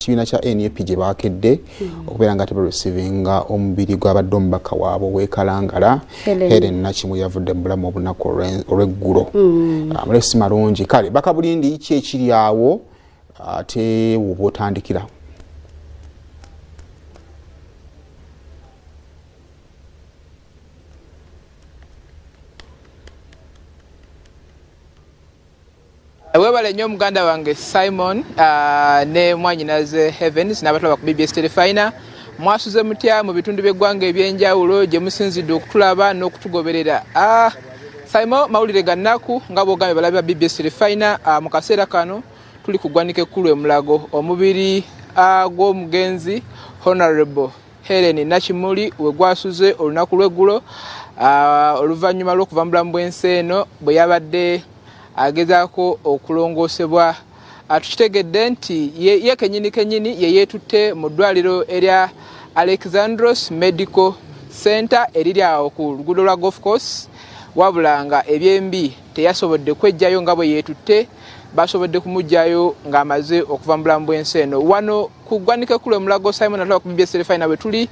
Kibiina kya NUP gye baakedde okubeera nga receiving omubiri gw'abadde omubaka waabwe w'ekalangala Helen Nakimuli yavudde mu bulamu obunaku olw'eggulo. Amulesi si malungi kale bakabulindi ki ekiri awo ate woba otandikira? Webale nnyo muganda wange Simon ne mwanyinaze Heavens n'abatulaba ku BBS Telefina. Mwasuze mutya mu bitundu by'eggwanga ebyenjawulo gye musinzidde okutulaba n'okutugoberera. Simon, mawulire ga nnaku nga bw'ogambye balabi ba BBS Telefina mu kaseera kano tuli ku ggwanika ekkulu e Mulago. Omubiri gw'omugenzi Honorable Helen Nakimuli we gwasuze olunaku lw'eggulo oluvannyuma lw'okuva mu bulamu bw'ensi eno bwe yabadde agezaako okulongoosebwa. Tukitegedde nti ye kenyini ye yeetutte mu ddwaliro erya Alexandros Medical Center eriri awo ku luguudo lwa Golf Course, wabula nga ebyembi teyasobodde kwejjayo nga bwe yeetutte, basobodde kumugjayo ng'amaze okuva mu bulamu bw'ensi eno. Wano ku ggwanika ekkulu e Mulago, Simon atulaba ku BBS Telefina bwe tuli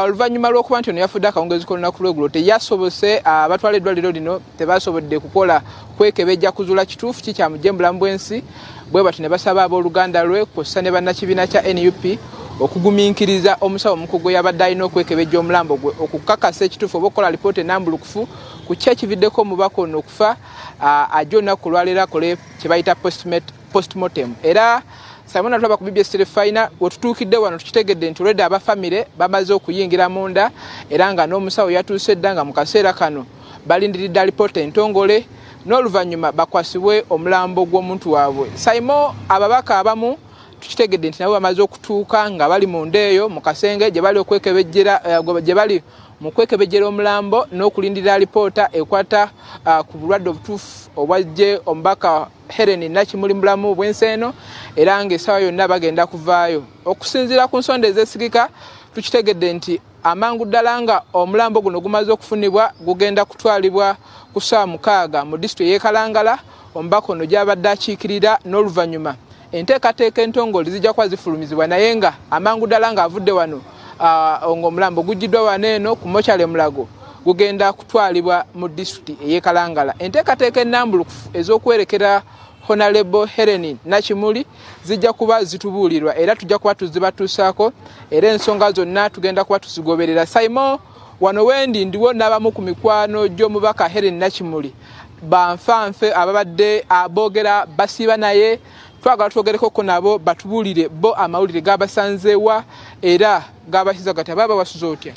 oluvannyuma lw'okuba nti ono yafudde akawungeezi k'olunaku lw'eggulo teyasobose abatwala eddwaliro lino tebasobodde kukola kwekebejja kuzuula kituufu ki kyamugye mu bulamu bw'ensi, bwe bati ne basaba ab'oluganda lwe kw'ossa ne bannakibiina kya NUP okugumiikiriza omusawo omukugu yabadde alina okwekebejja omulambo gwe okukakasa ekituufu oba okukola alipoota ennambulukufu ku ki ekividdeko omubaka ono okufa ajja olunaku lwaleero akole kye bayita postmortem. Era Simon atulaba ku BBS Telefina wetutuukidde wano tukitegedde nti olwedde abafamire bamaze okuyingira munda era nga n'omusawo yatuuse dda nga mu kaseera kano balindiridde alipoota entongole n'oluvannyuma bakwasibwe omulambo gw'omuntu waabwe. Simon, ababaka abamu tukitegedde nti nabo bamaze okutuuka nga bali munda eyo mu kasenge gye bali mu kwekebejjera omulambo n'okulindirira alipoota ekwata ku bulwadde obutuufu obwajje omubaka Helen Nakimuli mu bulamu bw'ensi eno, era ng'essaawa yonna bagenda kuvaayo. Okusinziira ku nsonda ezeesigika tukitegedde nti amangu ddala nga omulambo guno gumaze okufunibwa gugenda kutwalibwa ku ssaawa 6 mu disitulikiti y'e Kalangala omubaka ono gy'abadde akiikirira, n'oluvannyuma enteekateeka entongole zijja kuba zifulumizibwa, naye nga amangu ddala ng'avudde wano ng'omulambo gujjiddwa wano eno ku mokyale Mulago gugenda kutwalibwa mu disitulikiti ey'e Kalangala. Enteekateeka ennambulukufu ez'okwerekera Honorable Helen Nakimuli zijja kuba zitubuulirwa era tujja kuba tuzibatuusaako, era ensonga zonna tugenda kuba tuzigoberera. Simon, wano wendi ndiwo n'abamu ku mikwano gy'omubaka Helen Nakimuli banfanfe ababadde aboogera basiiba naye, twagala twogerekoko nabo batubuulire bo amawulire g'abasanzeewa era g'abasiza gati ababa basuze otya?